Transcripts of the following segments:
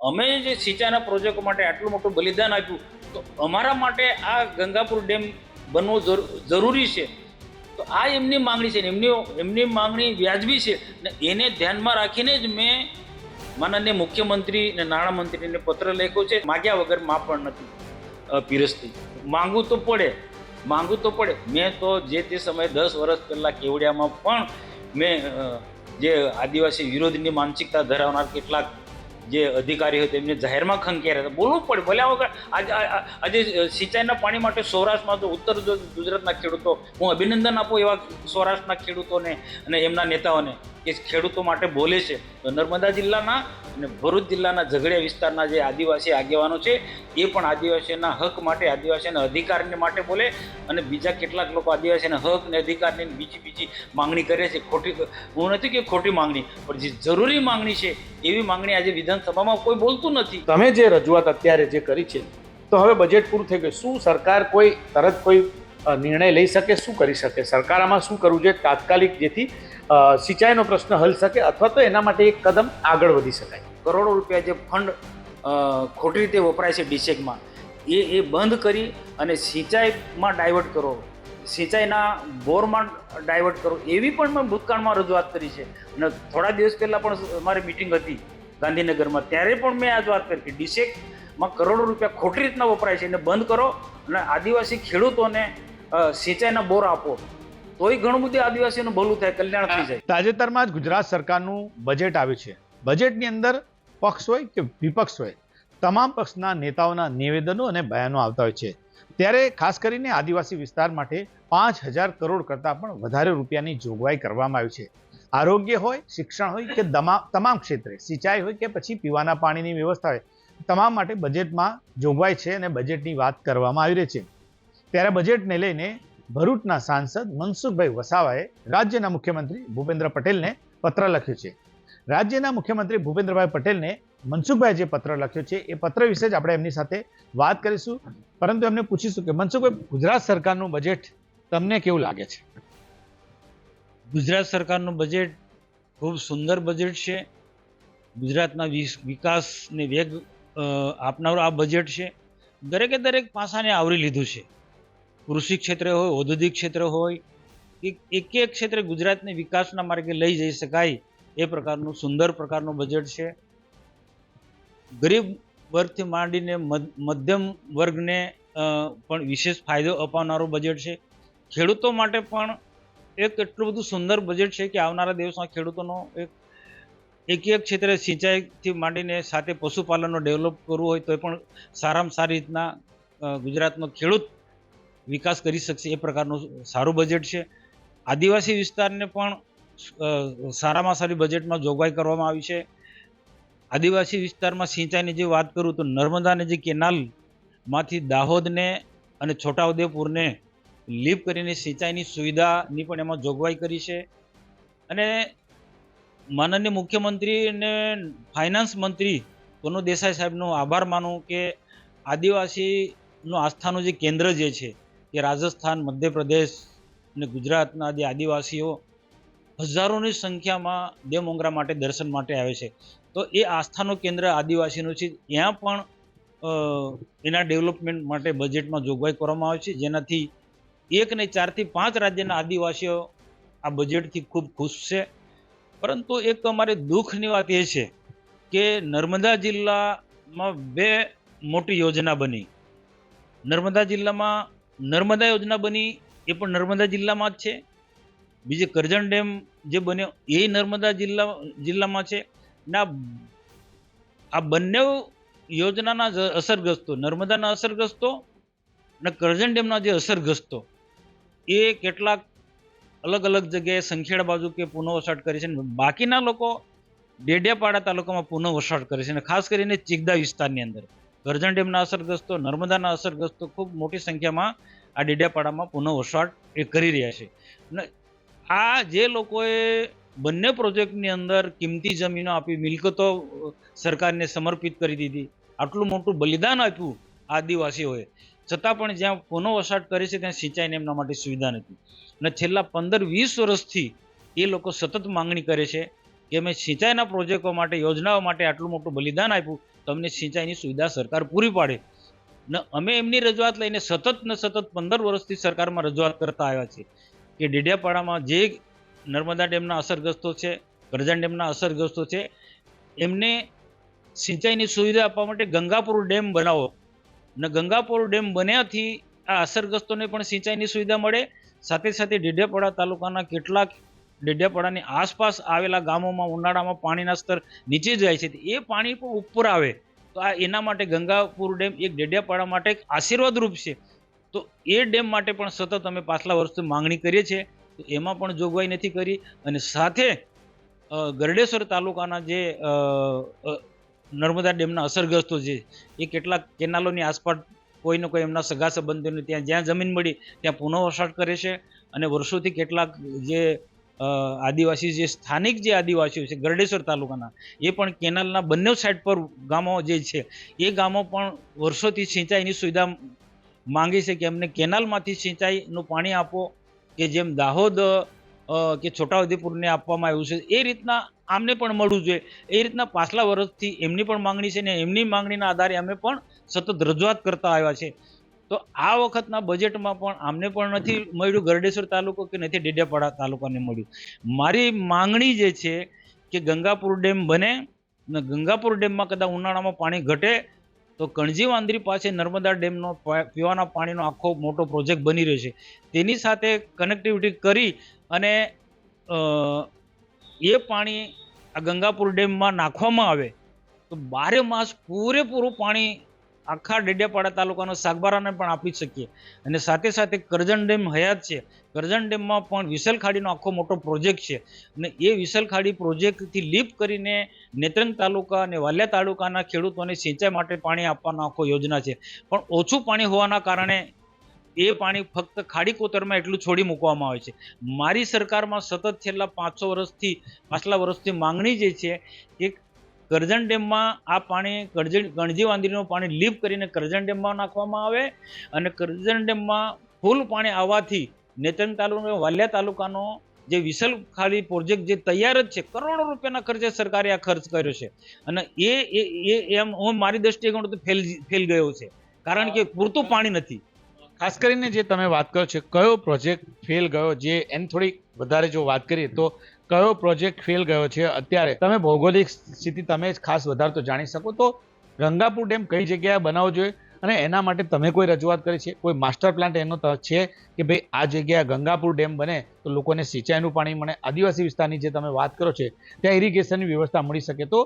અમે જે સિંચાઈના પ્રોજેક્ટો માટે આટલું મોટું બલિદાન આપ્યું, તો અમારા માટે આ ગંગાપુર ડેમ બનવો જરૂરી છે. તો આ એમની માંગણી છે, એમની માંગણી વ્યાજબી છે, ને એને ધ્યાનમાં રાખીને જ મેં માનનીય મુખ્યમંત્રી અને નાણામંત્રીને પત્ર લખ્યો છે. માગ્યા વગર માં પણ નથી પીરસતી. માંગવું તો પડે. મેં તો જે તે સમયે 10 વર્ષ પહેલાં કેવડિયામાં પણ મેં જે આદિવાસી વિરોધની માનસિકતા ધરાવનાર કેટલાક જે અધિકારીઓ હતા એમને જાહેરમાં ખંખેર્યા હતા. બોલવું પડે. ભલે વગર આજે સિંચાઈના પાણી માટે સૌરાષ્ટ્રમાં તો ઉત્તર ગુજરાતના ખેડૂતો, હું અભિનંદન આપું એવા સૌરાષ્ટ્રના ખેડૂતોને અને એમના નેતાઓને કે ખેડૂતો માટે બોલે છે. તો નર્મદા જિલ્લાના અને ભરૂચ જિલ્લાના ઝઘડિયા વિસ્તારના જે આદિવાસી આગેવાનો છે એ પણ આદિવાસીઓના હક માટે, આદિવાસીઓના અધિકારને માટે બોલે. અને બીજા કેટલાક લોકો આદિવાસીના હક અને અધિકારની બીજી માંગણી કરે છે. હું નથી કે ખોટી માંગણી, પણ જે જરૂરી માંગણી છે એવી માંગણી આજે વિધાનસભામાં કોઈ બોલતું નથી. તમે જે રજૂઆત અત્યારે જે કરી છે, તો હવે બજેટ પૂરું થઈ ગયું, શું સરકાર કોઈ તરત કોઈ નિર્ણય લઈ શકે? શું કરી શકે સરકાર? આમાં શું કરવું જોઈએ તાત્કાલિક, જેથી સિંચાઈનો પ્રશ્ન હલ શકે, અથવા તો એના માટે એક કદમ આગળ વધી શકાય? કરોડો રૂપિયા જે ફંડ ખોટી રીતે વપરાય છે ડિસેકમાં, એ બંધ કરી અને સિંચાઈમાં ડાયવર્ટ કરો, સિંચાઈના બોરમાં ડાયવર્ટ કરો, એવી પણ મેં ભૂતકાળમાં રજૂઆત કરી છે. અને થોડા દિવસ પહેલાં પણ અમારી મિટિંગ હતી ગાંધીનગરમાં, ત્યારે પણ મેં આ જ વાત કરી કે ડિસેકમાં કરોડો રૂપિયા ખોટી રીતના વપરાય છે, એને બંધ કરો અને આદિવાસી ખેડૂતોને સિંચાઈના બોર આપો, તોય ઘણું બધું આદિવાસીઓનું ભલું થાય, કલ્યાણ થઈ જાય. તાજેતરમાં જ ગુજરાત સરકારનું બજેટ આવ્યું છે. બજેટની અંદર પક્ષ હોય કે વિપક્ષ હોય, તમામ પક્ષના નેતાઓના નિવેદનો અને બયાનો આવતા હોય છે. ત્યારે ખાસ કરીને આદિવાસી વિસ્તાર માટે 5,000 કરોડ કરતાં પણ વધારે રૂપિયાની જોગવાઈ કરવામાં આવી છે. આરોગ્ય હોય, શિક્ષણ હોય કે તમામ ક્ષેત્રે, સિંચાઈ હોય કે પછી પીવાના પાણીની વ્યવસ્થા હોય, તમામ માટે બજેટમાં જોગવાઈ છે અને બજેટની વાત કરવામાં આવી રહી છે. ત્યારે બજેટને લઈને ભરૂચના સાંસદ મનસુખભાઈ વસાવાએ રાજ્યના મુખ્યમંત્રી ભૂપેન્દ્ર પટેલને પત્ર લખ્યો છે. રાજ્યના મુખ્યમંત્રી ભૂપેન્દ્રભાઈ પટેલને મનસુખભાઈ જે પત્ર લખ્યો છે એ પત્ર વિશે જ આપણે એમની સાથે વાત કરીશું, પરંતુ એમને પૂછીશું કે મનસુખભાઈ, ગુજરાત સરકારનું બજેટ તમને કેવું લાગે છે? ગુજરાત સરકારનું બજેટ ખૂબ સુંદર બજેટ છે. ગુજરાતના વિકાસને વેગ આપનારું આ બજેટ છે. દરેક પાસાને આવરી લીધું છે. કૃષિ ક્ષેત્ર હોય, ઔદ્યોગિક ક્ષેત્ર હોય, એક ક્ષેત્રે ગુજરાતને વિકાસના માર્ગે લઈ જઈ શકાય એ પ્રકારનું સુંદર પ્રકારનું બજેટ છે. ગરીબ વર્ગથી માંડીને મધ્યમ વર્ગને પણ વિશેષ ફાયદો અપાવનારું બજેટ છે. ખેડૂતો માટે પણ એક એટલું બધું સુંદર બજેટ છે કે આવનારા દિવસમાં ખેડૂતોનો એક ક્ષેત્રે સિંચાઈથી માંડીને સાથે પશુપાલનનો ડેવલપ કરવું હોય તો પણ સારામાં સારી રીતના ગુજરાતનો ખેડૂત વિકાસ કરી શકશે એ પ્રકારનું સારું બજેટ છે. આદિવાસી વિસ્તારને પણ સારામાં સારી બજેટમાં જોગવાઈ કરવામાં આવી છે. આદિવાસી વિસ્તારમાં સિંચાઈની જે વાત કરું તો નર્મદાને જે કેનાલમાંથી દાહોદને અને છોટાઉદેપુરને લીપ કરીને સિંચાઈની સુવિધાની પણ એમાં જોગવાઈ કરી છે. અને માનનીય મુખ્યમંત્રી અને ફાઇનાન્સ મંત્રી કનુ દેસાઈ સાહેબનો આભાર માનું કે આદિવાસીનું આસ્થાનું જે કેન્દ્ર જે છે એ રાજસ્થાન, મધ્યપ્રદેશ અને ગુજરાતના જે આદિવાસીઓ હજારોની સંખ્યામાં દેવમોગરા માટે દર્શન માટે આવે છે. તો એ આસ્થાનું કેન્દ્ર આદિવાસીનું છે. ત્યાં પણ એના ડેવલપમેન્ટ માટે બજેટમાં જોગવાઈ કરવામાં આવે છે, જેનાથી 1 નહીં 4 થી 5 રાજ્યના આદિવાસીઓ આ બજેટથી ખૂબ ખુશ છે. પરંતુ એક અમારે દુઃખની વાત એ છે કે નર્મદા જિલ્લામાં 2 મોટી યોજના બની. નર્મદા જિલ્લામાં નર્મદા યોજના બની, એ પણ નર્મદા જિલ્લામાં જ છે. બીજે કરજણ ડેમ જે બન્યો એ નર્મદા જિલ્લામાં છે. ના આ બંને યોજનાના અસરગ્રસ્તો, નર્મદાના અસરગ્રસ્તો અને કરજણ ડેમના જે અસરગ્રસ્તો એ કેટલાક અલગ જગ્યાએ સંખેડા બાજુ કે પુનઃવસાહત કરે છે. બાકીના લોકો ડેડિયાપાડા તાલુકામાં પુનઃવસાહત કરે છે. અને ખાસ કરીને ચિગદા વિસ્તારની અંદર કરજણ ડેમના અસરગ્રસ્તો, નર્મદાના અસરગ્રસ્તો ખૂબ મોટી સંખ્યામાં આ ડેડિયાપાડામાં પુનઃવસાહત એ કરી રહ્યા છે. અને આ જે લોકોએ બંને પ્રોજેક્ટની અંદર કિંમતી જમીનો આપી, મિલકતો સરકારને સમર્પિત કરી દીધી, આટલું મોટું બલિદાન આપ્યું આદિવાસીઓએ, છતાં પણ જ્યાં પુનઃવસાહત કરે છે ત્યાં સિંચાઈને એમના માટે સુવિધા નથી. અને છેલ્લા 15-20 વર્ષથી એ લોકો સતત માંગણી કરે છે કે અમે સિંચાઈના પ્રોજેક્ટો માટે, યોજનાઓ માટે આટલું મોટું બલિદાન આપ્યું, તમને સિંચાઈની સુવિધા સરકાર પૂરી પાડે. ને અમે એમની રજૂઆત લઈને સતત 15 વર્ષથી સરકારમાં રજૂઆત કરતા આવ્યા છીએ કે ડેડિયાપાડામાં જે નર્મદા ડેમના અસરગ્રસ્તો છે, કરજણ ડેમના અસરગ્રસ્તો છે, એમને સિંચાઈની સુવિધા આપવા માટે ગંગાપુર ડેમ બનાવો. ને ગંગાપુર ડેમ બન્યાથી આ અસરગ્રસ્તોને પણ સિંચાઈની સુવિધા મળે. સાથે સાથે ડેડિયાપાડા તાલુકાના કેટલાક ડેડિયાપાડાની આસપાસ આવેલા ગામોમાં ઉનાળામાં પાણીના સ્તર નીચે જાય છે, એ પાણી પણ ઉપર આવે. તો આ એના માટે ગંગાપુર ડેમ એક ડેડિયાપાડા માટે એક આશીર્વાદરૂપ છે. તો એ ડેમ માટે પણ સતત અમે પાછલા વર્ષથી માંગણી કરીએ છીએ. તો એમાં પણ જોગવાઈ નથી કરી. અને સાથે ગરડેશ્વર તાલુકાના જે નર્મદા ડેમના અસરગ્રસ્તો છે, એ કેટલાક કેનાલોની આસપાસ કોઈને કોઈ એમના સગા સંબંધીઓને ત્યાં જ્યાં જમીન મળી ત્યાં પુનઃવસાહત કરે છે. અને વર્ષોથી કેટલાક જે આદિવાસી જે સ્થાનિક જે આદિવાસીઓ છે ગરડેશ્વર તાલુકાના, એ પણ કેનાલના બંને સાઈડ પર ગામો જે છે એ ગામો પણ વર્ષોથી સિંચાઈની સુવિધા માંગે છે કે અમને કેનાલમાંથી સિંચાઈનું પાણી આપો, કે જેમ દાહોદ કે છોટાઉદેપુરને આપવામાં આવ્યું છે એ રીતના આમને પણ મળવું જોઈએ. એ રીતના પાછલા વર્ષથી એમની પણ માંગણી છે ને એમની માંગણીના આધારે અમે પણ સતત રજૂઆત કરતા આવ્યા છે. તો આ વખતના બજેટમાં પણ આમને પણ નથી મળ્યું ગરડેશ્વર તાલુકો કે નથી ડેડિયાપાડા તાલુકાને મળ્યું. મારી માંગણી જે છે કે ગંગાપુર ડેમ બને ને ગંગાપુર ડેમમાં કદાચ ઉનાળામાં પાણી ઘટે તો કણજી વાંદરી પાસે નર્મદા ડેમનો પીવાના પાણીનો આખો મોટો પ્રોજેક્ટ બની રહ્યો છે. તેની સાથે કનેક્ટિવિટી કરી અને એ પાણી આ ગંગાપુર ડેમમાં નાખવામાં આવે તો 12 માસ પૂરેપૂરું પાણી આખા ડેડિયાપાડા તાલુકાનો સાગબારાને પણ આપી શકીએ. અને સાથે સાથે કરજણ ડેમ હયાત છે. કરજણ ડેમમાં પણ વિસલ ખાડીનો આખો મોટો પ્રોજેક્ટ છે. અને એ વિસલ ખાડી પ્રોજેક્ટથી લીપ કરીને નેત્રંગ તાલુકા અને વાલિયા તાલુકાના ખેડૂતોને સિંચાઈ માટે પાણી આપવાનો આખો યોજના છે. પણ ઓછું પાણી હોવાના કારણે એ પાણી ફક્ત ખાડી કોતરમાં એટલું છોડી મૂકવામાં આવે છે. મારી સરકારમાં સતત છેલ્લા 500 વર્ષથી પાછલા વર્ષથી માંગણી જે છે કે કરજણ ડેમમાં આ પાણી કણજી વાંદરીનું પાણી લીપ કરીને કરજણ ડેમમાં નાખવામાં આવે. અને કરજણ ડેમમાં ફૂલ પાણી આવવાથી નેત્રંગ તાલુકા વાલિયા તાલુકાનો જે વિસલ ખાડી પ્રોજેક્ટ જે તૈયાર જ છે, કરોડો રૂપિયાના ખર્ચે સરકારે આ ખર્ચ કર્યો છે. અને એમ હું મારી દ્રષ્ટિએ ગણું તો ફેલ ગયો છે, કારણ કે પૂરતું પાણી નથી. ખાસ કરીને જે તમે વાત કરો છો કયો પ્રોજેક્ટ ફેલ ગયો, જે એની થોડી વધારે જો વાત કરીએ તો કયો પ્રોજેક્ટ ફેલ ગયો છે અત્યારે તમે ભૌગોલિક સ્થિતિ તમે જ ખાસ વધારે તો જાણી શકો, તો ગંગાપુર ડેમ કઈ જગ્યાએ બનાવવો જોઈએ અને એના માટે તમે કોઈ રજૂઆત કરી છે? કોઈ માસ્ટર પ્લાન એનો છે કે ભાઈ આ જગ્યાએ ગંગાપુર ડેમ બને તો લોકોને સિંચાઈનું પાણી મળે, આદિવાસી વિસ્તારની જે તમે વાત કરો છો ત્યાં ઇરિગેશનની વ્યવસ્થા મળી શકે? તો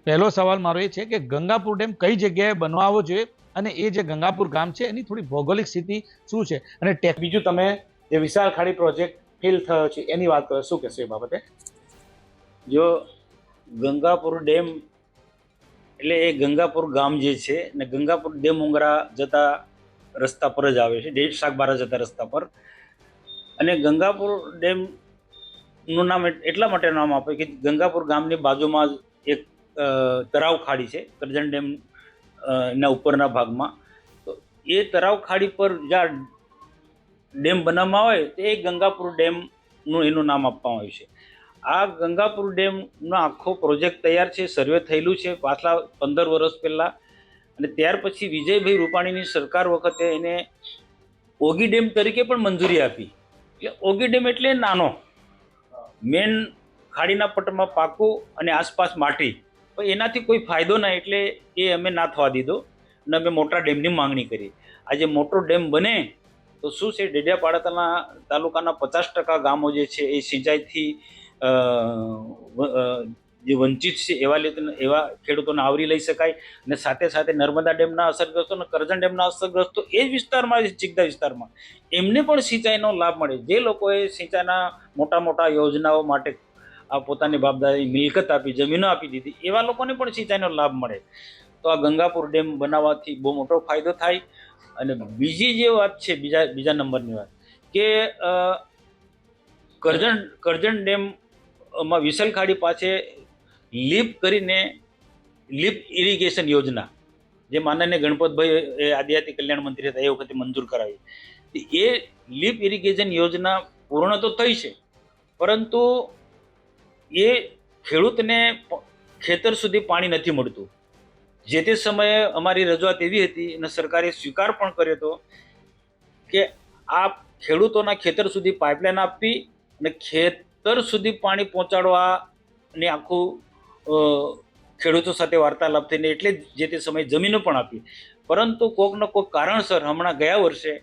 પહેલો સવાલ મારો એ છે કે ગંગાપુર ડેમ કઈ જગ્યાએ બનાવવો જોઈએ અને એ જે ગંગાપુર ગામ છે એની થોડી ભૌગોલિક સ્થિતિ શું છે? અને બીજું તમે જે વિશાળ ખાડી પ્રોજેક્ટ ફેલ થયો છે એની વાત કરો, શું કહેશો એ બાબતે? જો ગંગાપુર ડેમ એટલે એ ગંગાપુર ગામ જે છે ને ગંગાપુર ડેમ ઉંગરા જતા રસ્તા પર જ આવે છે, સાગબારા જતા રસ્તા પર. અને ગંગાપુર ડેમનું નામ એટલા માટે નામ આપે કે ગંગાપુર ગામની બાજુમાં જ એક તરાવ ખાડી છે કરજણ ડેમ ના ઉપરના ભાગમાં. તો એ તરાવ ખાડી પર જ્યાં ડેમ બનાવવામાં આવે તો એ ગંગાપુર ડેમનું એનું નામ આપવામાં આવ્યું છે. આ ગંગાપુર ડેમનો આખો પ્રોજેક્ટ તૈયાર છે, સર્વે થયેલું છે પાછલા 15 વર્ષ પહેલાં. અને ત્યાર પછી વિજયભાઈ રૂપાણીની સરકાર વખતે એને ઓગી ડેમ તરીકે પણ મંજૂરી આપી. એટલે ઓગી ડેમ એટલે નાનો, મેન ખાડીના પટમાં પાકું અને આસપાસ માટી, પણ એનાથી કોઈ ફાયદો ના, એટલે એ અમે ના થવા દીધો અને અમે મોટા ડેમની માંગણી કરી. આજે મોટો ડેમ બને તો શું છે, ડેડિયાપાડા તાલુકાના 50% ગામો જે છે એ સિંચાઈથી જે વંચિત છે એવા ખેડૂતોને આવરી લઈ શકાય. અને સાથે સાથે નર્મદા ડેમના અસરગ્રસ્તો અને કરજણ ડેમના અસરગ્રસ્તો એ જ વિસ્તારમાં, ચિકદા વિસ્તારમાં, એમને પણ સિંચાઈનો લાભ મળે. જે લોકોએ સિંચાઈના મોટા મોટા યોજનાઓ માટે આ પોતાની બાપદાદી મિલકત આપી, જમીનો આપી દીધી, એવા લોકોને પણ સિંચાઈનો લાભ મળે. તો આ ગંગાપુર ડેમ બનાવવાથી બહુ મોટો ફાયદો થાય. અને બીજી જે વાત છે, બીજા નંબરની વાત કે કરજણ ડેમમાં વિસલ ખાડી પાસે લીપ કરીને લીપ ઇરિગેશન યોજના, જે માનનીય ગણપતભાઈ એ આદિજાતિ કલ્યાણ મંત્રી હતા એ વખતે મંજૂર કરાવી. એ લીપ ઇરિગેશન યોજના પૂર્ણ તો થઈ છે, પરંતુ એ ખેડૂતને ખેતર સુધી પાણી નથી મળતું. જે તે સમયે અમારી રજૂઆત એવી હતી અને સરકારે સ્વીકાર પણ કર્યો હતો કે આ ખેડૂતોના ખેતર સુધી પાઇપલાઇન આપવી અને ખેતર સુધી પાણી પહોંચાડવાની આખું ખેડૂતો સાથે વાર્તાલાપ થઈને એટલે જે તે સમયે જમીનો પણ આપી. પરંતુ કોઈકને કોઈક કારણસર હમણાં ગયા વર્ષે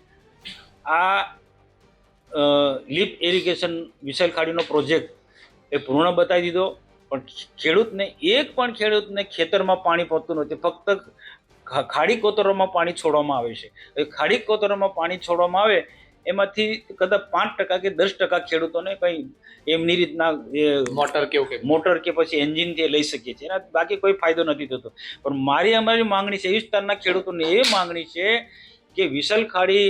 આ લીપ ઇરિગેશન વિશાલ ખાડીનો પ્રોજેક્ટ એ પૂર્ણ બતાવી દીધો, પણ ખેડૂતને ખેતરમાં પાણી પહોંચતું નથી. ફક્ત ખાડી કોતરોમાં પાણી છોડવામાં આવે છે. એ ખાડી કોતરોમાં પાણી છોડવામાં આવે એમાંથી કદાચ 5% કે 10% ખેડૂતોને કંઈ એમની રીતના મોટર કે પછી એન્જિનથી લઈ શકીએ છીએ, બાકી કોઈ ફાયદો નથી થતો. પણ અમારી માંગણી છે, એ વિસ્તારના ખેડૂતોની એ માંગણી છે કે વિશાલ ખાડી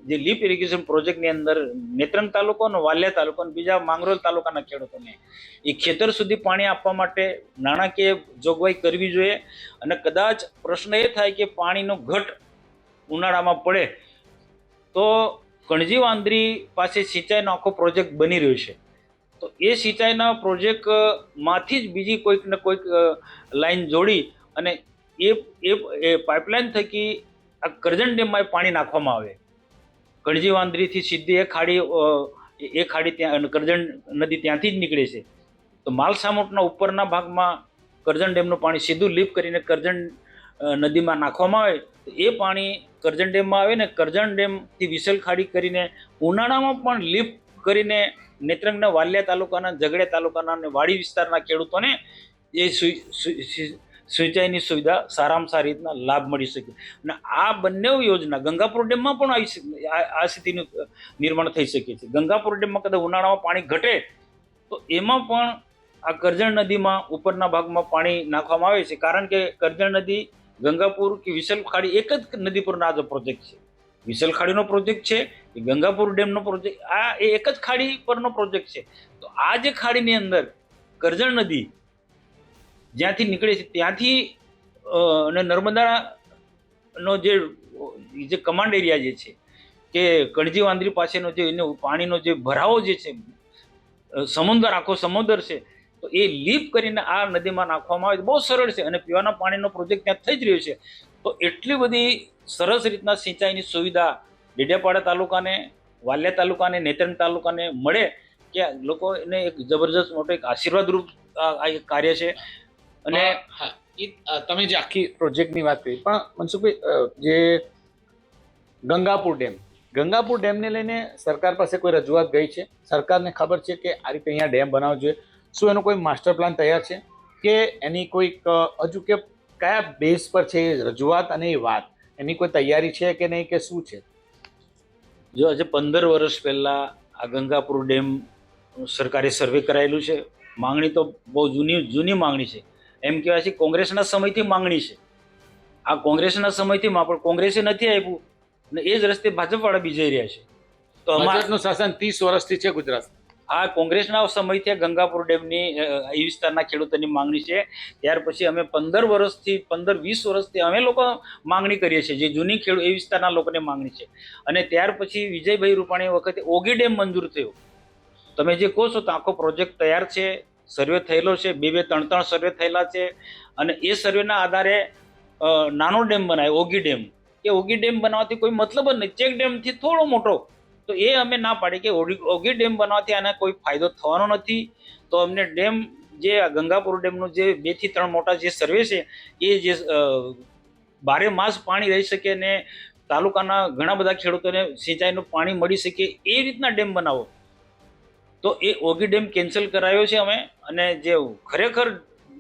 જે લીપ ઇરિગેશન પ્રોજેક્ટની અંદર નેત્રંગ તાલુકો અને વાલિયા તાલુકો અને બીજા માંગરોળ તાલુકાના ખેડૂતોને એ ખેતર સુધી પાણી આપવા માટે નાણાકીય જોગવાઈ કરવી જોઈએ. અને કદાચ પ્રશ્ન એ થાય કે પાણીનો ઘટ ઉનાળામાં પડે તો કણજી વાંદરી પાસે સિંચાઈનો આખો પ્રોજેક્ટ બની રહ્યો છે, તો એ સિંચાઈના પ્રોજેક્ટમાંથી જ બીજી કોઈક ને કોઈક લાઈન જોડી અને એ પાઇપલાઇન થકી આ કરજણ ડેમમાં પાણી નાખવામાં આવે. કણજી વાંદરીથી સીધી એ ખાડી ત્યાં કરજણ નદી ત્યાંથી જ નીકળે છે. તો માલસામોટના ઉપરના ભાગમાં કરજણ ડેમનું પાણી સીધું લીપ કરીને કરજણ નદીમાં નાખવામાં આવે તો એ પાણી કરજણ ડેમમાં આવે ને કરજણ ડેમથી વિશાલ ખાડી કરીને ઉનાળામાં પણ લીપ કરીને નેત્રંગના વાલિયા તાલુકાના, ઝઘડિયા તાલુકાના અને વાડી વિસ્તારના ખેડૂતોને એ સિંચાઈની સુવિધા સારામાં સારી રીતના લાભ મળી શકે. અને આ બંને યોજના ગંગાપુર ડેમમાં પણ આ સ્થિતિનું નિર્માણ થઈ શકે છે. ગંગાપુર ડેમમાં કદાચ ઉનાળામાં પાણી ઘટે તો એમાં પણ આ કરજણ નદીમાં ઉપરના ભાગમાં પાણી નાખવામાં આવે છે, કારણ કે કરજણ નદી, ગંગાપુર કે વિશાલ ખાડી એક જ નદી પરનો આ પ્રોજેક્ટ છે. વિશાલ ખાડીનો પ્રોજેક્ટ છે, એ ગંગાપુર ડેમનો પ્રોજેક્ટ, આ એક જ ખાડી પરનો પ્રોજેક્ટ છે. તો આ જે ખાડીની અંદર કરજણ નદી જ્યાંથી નીકળે છે ત્યાંથી અને નર્મદાનો જે કમાન્ડ એરિયા જે છે કે કણજી વાંદરી પાસેનો જે એનો પાણીનો જે ભરાવો જે છે, આખો સમુદ્ર છે, તો એ લીપ કરીને આ નદીમાં નાખવામાં આવે બહુ સરળ છે અને પીવાના પાણીનો પ્રોજેક્ટ ત્યાં થઈ જ રહ્યો છે. તો એટલી બધી સરસ રીતના સિંચાઈની સુવિધા ડેડિયાપાડા તાલુકાને, વાલિયા તાલુકાને, નેત્રંગ તાલુકાને મળે કે લોકોને એક જબરજસ્ત મોટો એક આશીર્વાદરૂપ આ એક કાર્ય છે. અને તમે જે આખી પ્રોજેક્ટની વાત કરી, પણ મનસુખભાઈ, જે ગંગાપુર ડેમને લઈને સરકાર પાસે કોઈ રજૂઆત ગઈ છે? સરકારને ખબર છે કે આ રીતે અહીંયા ડેમ બનાવવો જોઈએ? શું એનો કોઈ માસ્ટર પ્લાન તૈયાર છે કે એની કોઈક હજુ કે કયા બેઝ પર છે રજૂઆત અને એ વાત, એની કોઈ તૈયારી છે કે નહીં, કે શું છે? જો આજે 15 વર્ષ પહેલા આ ગંગાપુર ડેમ સરકારે સર્વે કરાયેલું છે. માંગણી તો બહુ જૂની માંગણી છે. એમ કહેવાય છે કોંગ્રેસના સમયથી માંગણી છે. આ કોંગ્રેસના સમયથી પણ કોંગ્રેસે નથી આપ્યું અને એ જ રસ્તે ભાજપવાળા બી જઈ રહ્યા છે. તો ભાજપનું શાસન 30 વર્ષથી છે ગુજરાત. આ કોંગ્રેસના સમયથી ગંગાપુર ડેમની એ વિસ્તારના ખેડૂતોની માંગણી છે. ત્યાર પછી અમે 15-20 વર્ષથી અમે લોકો માંગણી કરીએ છીએ, જે જૂની એ વિસ્તારના લોકોની માંગણી છે. અને ત્યાર પછી વિજયભાઈ રૂપાણી વખતે ઓગી ડેમ મંજૂર થયો. તમે જે કહો છો તો આખો પ્રોજેક્ટ તૈયાર છે, સર્વે થયેલો છે, 2-3 સર્વે થયેલા છે. અને એ સર્વેના આધારે નાનો ડેમ બનાવ્યો, ઓગી ડેમ. કે ઓગી ડેમ બનાવવાથી કોઈ મતલબ જ નહીં, ચેક ડેમથી થોડો મોટો. તો એ અમે ના પાડી કે ઓગી ડેમ બનાવવાથી આને કોઈ ફાયદો થવાનો નથી. તો અમને ડેમ જે ગંગાપુર ડેમનું જે 2 થી 3 મોટા જે સર્વે છે એ જે 12 માસ પાણી રહી શકે ને તાલુકાના ઘણા બધા ખેડૂતોને સિંચાઈનું પાણી મળી શકે એ રીતના ડેમ બનાવો. તો એ ઓગી ડેમ કેન્સલ કરાયો છે અમે. અને જે ખરેખર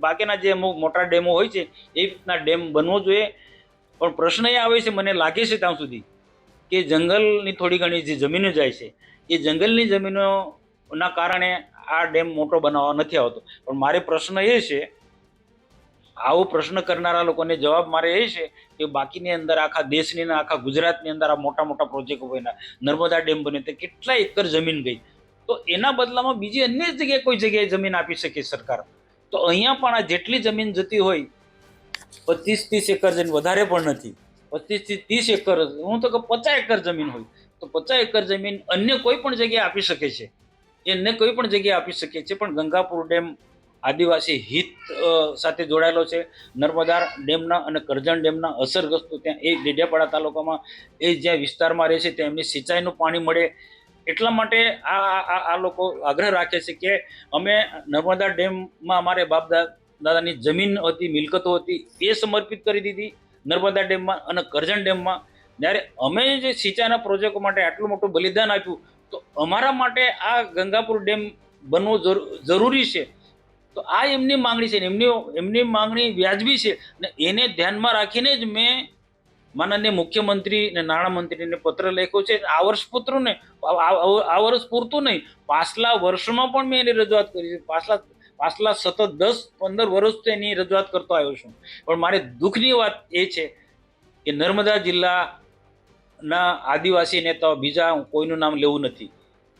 બાકીના જે અમુક મોટા ડેમો હોય છે એ રીતના ડેમ બનવો જોઈએ. પણ પ્રશ્ન એ આવે છે, મને લાગે છે ત્યાં સુધી કે જંગલની થોડી ઘણી જે જમીનો જાય છે એ જંગલની જમીનોના કારણે આ ડેમ મોટો બનાવવા નથી આવતો. પણ મારે પ્રશ્ન એ છે, આવો પ્રશ્ન કરનારા લોકોને જવાબ મારે એ છે કે બાકીની અંદર આખા દેશની અને આખા ગુજરાતની અંદર આ મોટા મોટા પ્રોજેક્ટો બન્યા, નર્મદા ડેમ બને તો કેટલા એકર જમીન ગઈ. તો એના બદલામાં બીજી અન્ય જગ્યાએ કોઈ જગ્યાએ જમીન આપી શકે સરકાર. તો અહીંયા પણ આ જેટલી જમીન જતી હોય 25-30 એકર જમીન, વધારે પણ નથી, 25 થી 30 એકર, હું તો કહું 50 એકર જમીન હોય તો 50 એકર જમીન અન્ય કોઈ પણ જગ્યાએ આપી શકે છે, એને કોઈ પણ જગ્યાએ આપી શકે છે. પણ ગંગાપુર ડેમ આદિવાસી હિત સાથે જોડાયેલો છે. નર્મદા ડેમના અને કરજણ ડેમના અસરગ્રસ્તો ત્યાં એ ડેડિયાપાડા તાલુકામાં એ જ્યાં વિસ્તારમાં રહે છે ત્યાં એમને સિંચાઈનું પાણી મળે એટલા માટે આ લોકો આગ્રહ રાખે છે કે અમે નર્મદા ડેમમાં અમારે બાપ દાદાની જમીન હતી, મિલકતો હતી, એ સમર્પિત કરી દીધી નર્મદા ડેમમાં. અને કરજણ ડેમમાં જ્યારે અમે જે સિંચાઈના પ્રોજેક્ટો માટે આટલું મોટું બલિદાન આપ્યું, તો અમારા માટે આ ગંગાપુર ડેમ બનવો જરૂરી છે. તો આ એમની માંગણી છે, એમની માંગણી વ્યાજબી છે. અને એને ધ્યાનમાં રાખીને જ મેં માનનીય મુખ્યમંત્રી અને નાણામંત્રીને પત્ર લખ્યો છે. આ વર્ષ પૂરતું નહીં, આ વર્ષ પૂરતું નહીં, પાછલા વર્ષમાં પણ મેં એની રજૂઆત કરી છે. પાછલા સતત 10-15 વર્ષથી એની રજૂઆત કરતો આવ્યો છું. પણ મારે દુઃખની વાત એ છે કે નર્મદા જિલ્લાના આદિવાસી નેતાઓ, બીજા કોઈનું નામ લેવું નથી,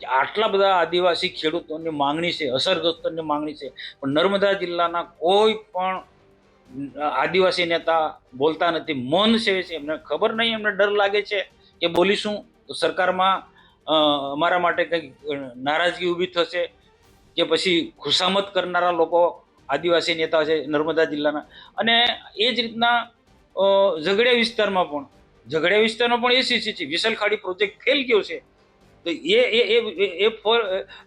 કે આટલા બધા આદિવાસી ખેડૂતોની માંગણી છે, અસરગ્રસ્તોની માંગણી છે, પણ નર્મદા જિલ્લાના કોઈ પણ આદિવાસી નેતા બોલતા નથી, મૌન સેવે છે. એમને ખબર નહીં, એમને ડર લાગે છે કે બોલીશું તો સરકારમાં અમારા માટે કંઈક નારાજગી ઊભી થશે, કે પછી ખુશામત કરનારા લોકો આદિવાસી નેતા છે નર્મદા જિલ્લાના. અને એ જ રીતના ઝઘડિયા વિસ્તારમાં પણ એ સ્થિતિ છે. વિસલ ખાડી પ્રોજેક્ટ ફેલ ગયો છે. તો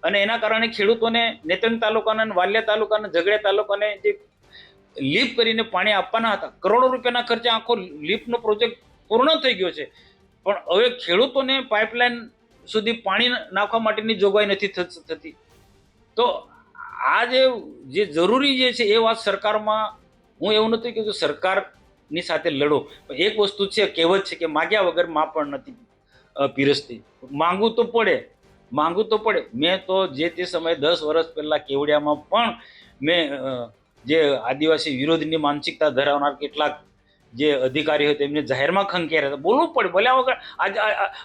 અને એના કારણે ખેડૂતોને નેત્રંગ તાલુકાના અને વાલિયા તાલુકાના, ઝઘડિયા તાલુકાને જે લીપ કરીને પાણી આપવાના હતા, કરોડો રૂપિયાના ખર્ચે આખો લીપનો પ્રોજેક્ટ પૂર્ણ થઈ ગયો છે. પણ હવે ખેડૂતોને પાઇપલાઇન સુધી પાણી નાખવા માટેની જોગવાઈ નથી થતી. તો આ જે જરૂરી જે છે એ વાત સરકારમાં, હું એવું નથી કહેતો સરકારની સાથે લડો, પણ એક વસ્તુ છે, કહેવત છે કે માગ્યા વગર માં પણ નથી પીરસતી. માંગવું તો પડે. મેં તો જે તે સમયે 10 વર્ષ પહેલા કેવડિયામાં પણ મેં જે આદિવાસી વિરોધની માનસિકતા ધરાવનાર કેટલાક જે અધિકારી હોય તેમને જાહેરમાં ખંખેર્યા હતા. બોલવું પડે, બોલ્યા વગર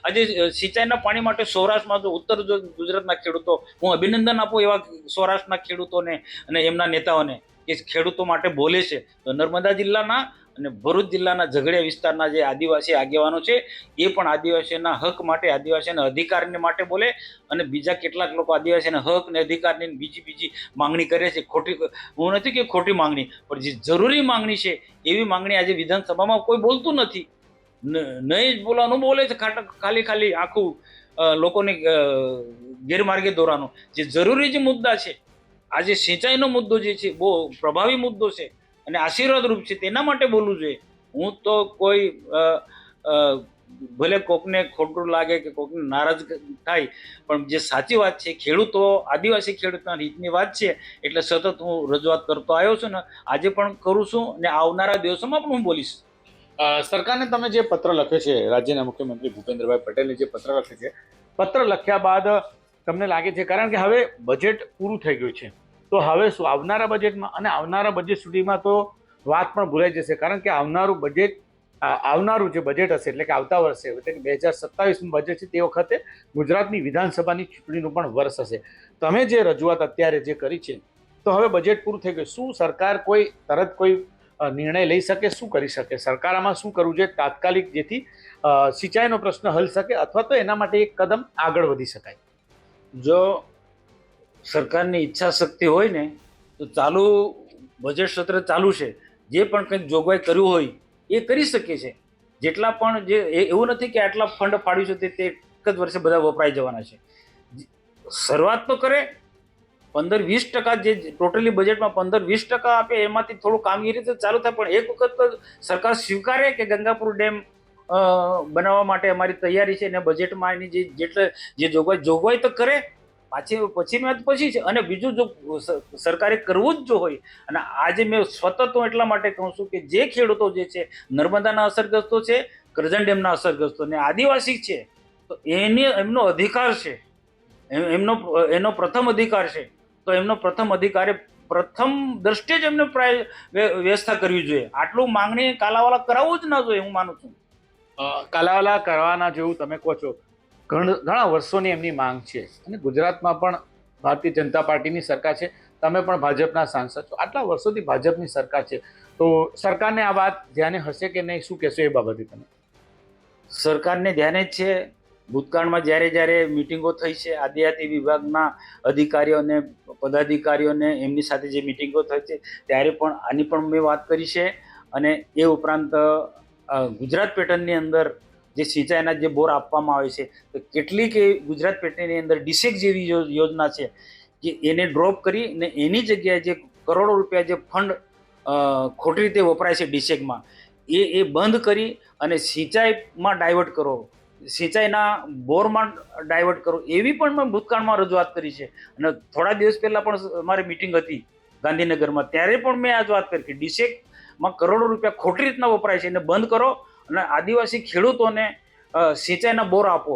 આજે સિંચાઈના પાણી માટે સૌરાષ્ટ્રમાં જો ઉત્તર ગુજરાતના ખેડૂતો, હું અભિનંદન આપું એવા સૌરાષ્ટ્રના ખેડૂતોને અને એમના નેતાઓને કે ખેડૂતો માટે બોલે છે. તો નર્મદા જિલ્લાના અને ભરૂચ જિલ્લાના ઝઘડિયા વિસ્તારના જે આદિવાસી આગેવાનો છે એ પણ આદિવાસીઓના હક માટે, આદિવાસીઓના અધિકારને માટે બોલે. અને બીજા કેટલાક લોકો આદિવાસીના હક અને અધિકારની બીજી માંગણી કરે છે. હું નથી કે ખોટી માંગણી, પણ જે જરૂરી માંગણી છે એવી માંગણી આજે વિધાનસભામાં કોઈ બોલતું નથી. નહીં જ બોલવાનું બોલે છે, ખાલી આખું લોકોને ગેરમાર્ગે દોરવાનું. જે જરૂરી જે મુદ્દા છે, આજે સિંચાઈનો મુદ્દો જે છે બહુ પ્રભાવી મુદ્દો છે અને આશીર્વાદરૂપ છે, તેના માટે બોલવું જોઈએ. હું તો કોઈ ભલે કોકને ખોટું લાગે કે કોકને નારાજ થાય, પણ જે સાચી વાત છે, ખેડૂતો, આદિવાસી ખેડૂતોના હિતની વાત છે, એટલે સતત હું રજૂઆત કરતો આવ્યો છું ને આજે પણ કરું છું અને આવનારા દિવસોમાં પણ હું બોલીશ. સરકારને તમે જે પત્ર લખ્યો છે, રાજ્યના મુખ્યમંત્રી ભૂપેન્દ્રભાઈ પટેલે જે પત્ર લખ્યો છે, પત્ર લખ્યા બાદ તમને લાગે છે, કારણ કે હવે બજેટ પૂરું થઈ ગયું છે, તો હવે શું આવનારા બજેટમાં અને આવનારા બજેટ સુધીમાં તો વાત પણ ભૂલાઈ જશે, કારણ કે આવનારું જે બજેટ હશે, એટલે કે આવતા વર્ષે, એટલે કે 2027નું બજેટ છે, તે વખતે ગુજરાતની વિધાનસભાની ચૂંટણીનું પણ વર્ષ હશે. તમે જે રજૂઆત અત્યારે જે કરી છે, તો હવે બજેટ પૂરું થઈ ગયું, શું સરકાર તરત કોઈ નિર્ણય લઈ શકે? શું કરી શકે સરકાર? આમાં શું કરવું જોઈએ તાત્કાલિક, જેથી સિંચાઈનો પ્રશ્ન હલ શકે, અથવા તો એના માટે એક કદમ આગળ વધી શકાય? જો સરકારની ઈચ્છા શક્તિ હોય ને તો ચાલુ બજેટ સત્ર ચાલુ છે, જે પણ કંઈક જોગવાઈ કર્યું હોય એ કરી શકે છે. જેટલા પણ એવું નથી કે આટલા ફંડ ફાળ્યું છે તે એક જ વર્ષે બધા વપરાઈ જવાના છે. શરૂઆત તો કરે, 15-20% જે ટોટલી બજેટમાં 15-20% આપે, એમાંથી થોડું કામગીરી તો ચાલુ થાય. પણ એક વખત તો સરકાર સ્વીકારે કે ગંગાપુર ડેમ બનાવવા માટે અમારી તૈયારી છે, અને બજેટમાં એની જે જોગવાઈ તો કરે. પછીની વાત પછી છે. અને બીજું, જો સરકારે કરવું જ જો હોય, અને આજે મેં સતત હું એટલા માટે કહું છું કે જે ખેડૂતો જે છે નર્મદાના અસરગ્રસ્તો છે, કરજણ ડેમના અસરગ્રસ્તો ને આદિવાસી છે, તો એમનો અધિકાર છે, એનો પ્રથમ અધિકાર છે. તો એમનો પ્રથમ અધિકારે પ્રથમ દ્રષ્ટિએ જ એમને વ્યવસ્થા કરવી જોઈએ. આટલું માંગણી કાલાવાલા કરાવવું જ ના જોઈએ, હું માનું છું. કાલાવાલા કરવાના જેવું તમે કહો છો, ઘણા વર્ષોની એમની માંગ છે, અને ગુજરાતમાં પણ ભારતીય જનતા પાર્ટીની સરકાર છે, તમે પણ ભાજપના સાંસદ છો, આટલા વર્ષોથી ભાજપની સરકાર છે, તો સરકારને આ વાત ધ્યાને હશે કે નહીં? શું કહેશો એ બાબતે તમે? સરકારને ધ્યાને જ છે. ભૂતકાળમાં જ્યારે મિટિંગો થઈ છે આદિજાતિ વિભાગના અધિકારીઓ અને પદાધિકારીઓને એમની સાથે જે મિટિંગો થઈ છે ત્યારે પણ આની પણ મેં વાત કરી છે. અને એ ઉપરાંત ગુજરાત પેટર્નની અંદર જે સિંચાઈના જે બોર આપવામાં આવે છે તો કેટલીક ગુજરાત પેટર્નની અંદર ડિસેક જેવી યોજના છે કે એને ડ્રોપ કરી ને એની જગ્યાએ જે કરોડો રૂપિયા જે ફંડ ખોટી રીતે વપરાય છે ડિસેકમાં એ બંધ કરી અને સિંચાઈમાં ડાયવર્ટ કરો, સિંચાઈના બોરમાં ડાયવર્ટ કરો, એવી પણ મેં ભૂતકાળમાં રજૂઆત કરી છે. અને થોડા દિવસ પહેલા પણ અમારી મિટિંગ હતી ગાંધીનગરમાં, ત્યારે પણ મેં આ જ વાત કરી કે ડિસેકમાં કરોડો રૂપિયા ખોટી રીતના વપરાય છે એને બંધ કરો અને આદિવાસી ખેડૂતોને સિંચાઈના બોર આપો,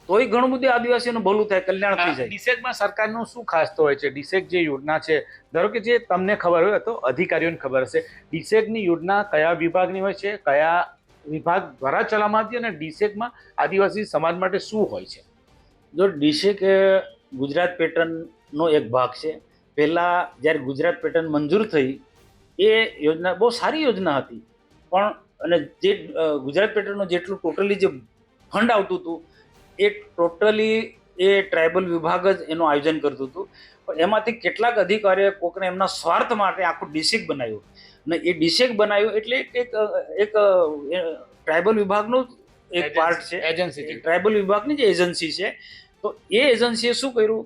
તોય ઘણું બધું આદિવાસીઓનું ભલું થાય, કલ્યાણ થઈ જાય. ડિસેકમાં સરકારનું શું ખાસ તો હોય છે? ડિસેક જે યોજના છે, ધારો કે જે તમને ખબર હોય તો અધિકારીઓને ખબર હશે, ડિસેકની યોજના કયા વિભાગની હોય છે, કયા વિભાગ દ્વારા ચલાવવામાં આવતી, અને ડિસેકમાં આદિવાસી સમાજ માટે શું હોય છે? જો ડિસેક એ ગુજરાત પેટર્નનો એક ભાગ છે. પહેલાં જ્યારે ગુજરાત પેટર્ન મંજૂર થઈ એ યોજના બહુ સારી યોજના હતી, પણ અને જે ગુજરાત પેટર્નનું જેટલું ટોટલી જે ફંડ આવતું હતું એ ટોટલી એ ટ્રાઇબલ વિભાગ જ એનું આયોજન કરતું હતું. પણ એમાંથી કેટલાક અધિકારીઓ કોકને એમના સ્વાર્થ માટે આખું ડિસેક બનાવ્યું, અને એ ડિસેક બનાવ્યું એટલે એક ટ્રાઇબલ વિભાગનું એક પાર્ટ છે, એજન્સી છે. ટ્રાઇબલ વિભાગની જે એજન્સી છે. તો એ એજન્સીએ શું કર્યું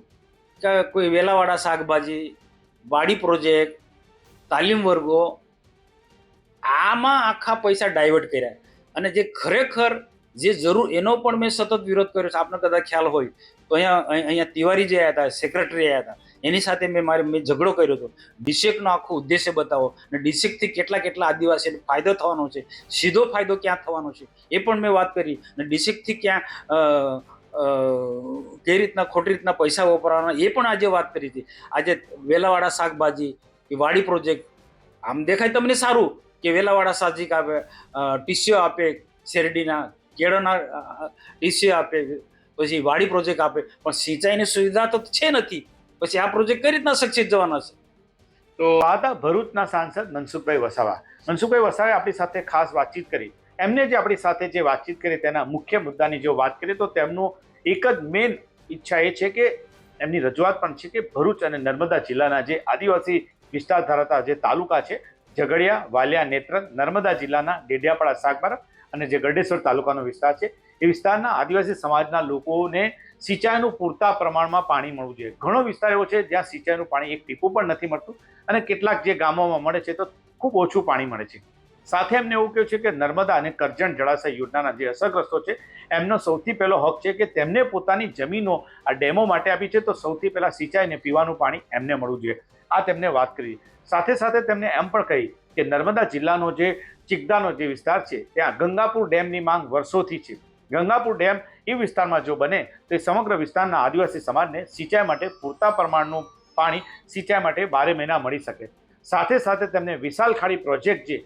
કે કોઈ વેલાવાળા શાકભાજી, વાડી પ્રોજેક્ટ, તાલીમ વર્ગો, આમાં આખા પૈસા ડાયવર્ટ કર્યા. અને જે ખરેખર જે જરૂર એનો પણ મેં સતત વિરોધ કર્યો છે. આપને કદાચ ખ્યાલ હોય તો અહીંયા તિવારી જે આવ્યા હતા, સેક્રેટરી આવ્યા હતા, એની સાથે મેં ઝઘડો કર્યો હતો. ડિસેકનો આખો ઉદ્દેશ્ય બતાવો અને ડિસેકથી કેટલા આદિવાસીને ફાયદો થવાનો છે, સીધો ફાયદો ક્યાં થવાનો છે એ પણ મેં વાત કરી. અને ડિસેકથી ક્યાં કઈ રીતના ખોટી રીતના પૈસા વપરાવાના એ પણ આજે વાત કરી હતી. આજે વેલાવાળા શાકભાજી કે વાડી પ્રોજેક્ટ, આમ દેખાય તમને સારું કે વેલાવાળા સાહજિક આપે, ટીસીઓ આપે, શેરડીના કેળોના ટીસીઓ આપે, પછી વાડી પ્રોજેક્ટ આપે, પણ સિંચાઈની સુવિધા તો છે નથી. પછી આ પ્રોજેક્ટ કઈ રીતના સક્સેસ જવાના છે? તો આ હતા ભરૂચના સાંસદ મનસુખભાઈ વસાવા. મનસુખભાઈ વસાવાએ આપણી સાથે ખાસ વાતચીત કરી. એમને જે આપણી સાથે જે વાતચીત કરી તેના મુખ્ય મુદ્દાની જો વાત કરીએ તો તેમનું એક જ મેઇન ઈચ્છા એ છે કે એમની રજૂઆત પણ છે કે ભરૂચ અને નર્મદા જિલ્લાના જે આદિવાસી વિસ્તાર ધરાવતા જે તાલુકા છે, ઝઘડિયા, વાલિયા, નેત્રંગ, નર્મદા જિલ્લાના ડેડિયાપાડા, સાગબારા અને જે ગરડેશ્વર તાલુકાનો વિસ્તાર છે, એ વિસ્તારના આદિવાસી સમાજના લોકોને સિંચાઈનું પૂરતા પ્રમાણમાં પાણી મળવું જોઈએ. ઘણો વિસ્તાર એવો છે જ્યાં સિંચાઈનું પાણી એક ટીપું પણ નથી મળતું, અને કેટલાક જે ગામોમાં મળે છે તો ખૂબ ઓછું પાણી મળે છે. સાથે એમને એવું કહ્યું છે કે નર્મદા અને કરજણ જળાશય યોજનાના જે અસરગ્રસ્તો છે એમનો સૌથી પહેલો હક છે કે તેમને પોતાની જમીનો આ ડેમો માટે આપી છે, તો સૌથી પહેલા સિંચાઈને પીવાનું પાણી એમને મળવું જોઈએ. આ તેમને વાત કરી. સાથે સાથે તેમને એમ પણ કહી કે નર્મદા જિલ્લાનો જે ચિકદાનો જે વિસ્તાર છે ત્યાં ગંગાપુર ડેમની માંગ વર્ષોથી છે. ગંગાપુર ડેમ એ વિસ્તારમાં જો બને તો એ સમગ્ર વિસ્તારના આદિવાસી સમાજને સિંચાઈ માટે પૂરતા પ્રમાણનું પાણી સિંચાઈ માટે 12 મહિના મળી શકે. સાથે સાથે તેમને વિશાળ ખાડી પ્રોજેક્ટ જે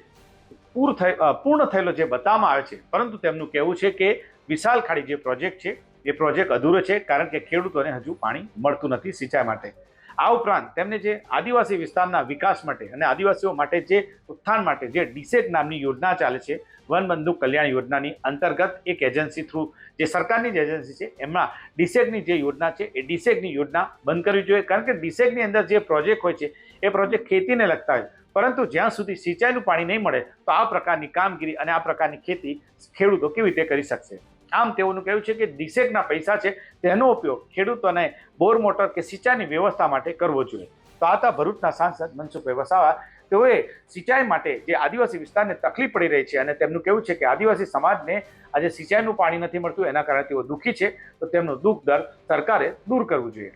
પૂર્ણ થયેલો જે બતાવવામાં આવે છે, પરંતુ તેમનું કહેવું છે કે વિશાળ ખાડી જે પ્રોજેક્ટ છે એ પ્રોજેક્ટ અધૂરો છે, કારણ કે ખેડૂતોને હજુ પાણી મળતું નથી સિંચાઈ માટે. આ ઉપરાંત તેમને જે આદિવાસી વિસ્તારના વિકાસ માટે અને આદિવાસીઓ માટે જે ઉત્થાન માટે જે ડિસેક નામની યોજના ચાલે છે, વનબંધુ કલ્યાણ યોજનાની અંતર્ગત એક એજન્સી થ્રુ જે સરકારની જ એજન્સી છે એમાં ડિસેકની જે યોજના છે એ ડિસેકની યોજના બંધ કરવી જોઈએ. કારણ કે ડિસેકની અંદર જે પ્રોજેક્ટ હોય છે એ પ્રોજેક્ટ ખેતીને લગતા હોય, પરંતુ જ્યાં સુધી સિંચાઈનું પાણી નહીં મળે તો આ પ્રકારની કામગીરી અને આ પ્રકારની ખેતી ખેડૂતો કેવી રીતે કરી શકશે? આમ તેઓનું કહેવું છે કે ડિસેકના પૈસા છે તેનો ઉપયોગ ખેડૂતોને બોર મોટર કે સિંચાઈની વ્યવસ્થા માટે કરવો જોઈએ. તો આ હતા ભરૂચના સાંસદ મનસુખભાઈ વસાવા. તેઓએ સિંચાઈ માટે જે આદિવાસી વિસ્તારને તકલીફ પડી રહી છે અને તેમનું કહેવું છે કે આદિવાસી સમાજને આજે સિંચાઈનું પાણી નથી મળતું, એના કારણે તેઓ દુઃખી છે, તો તેમનું દુઃખ દર્દ સરકારે દૂર કરવું જોઈએ.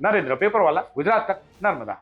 નરેન્દ્ર પેપરવાલા, ગુજરાત તક, નર્મદા.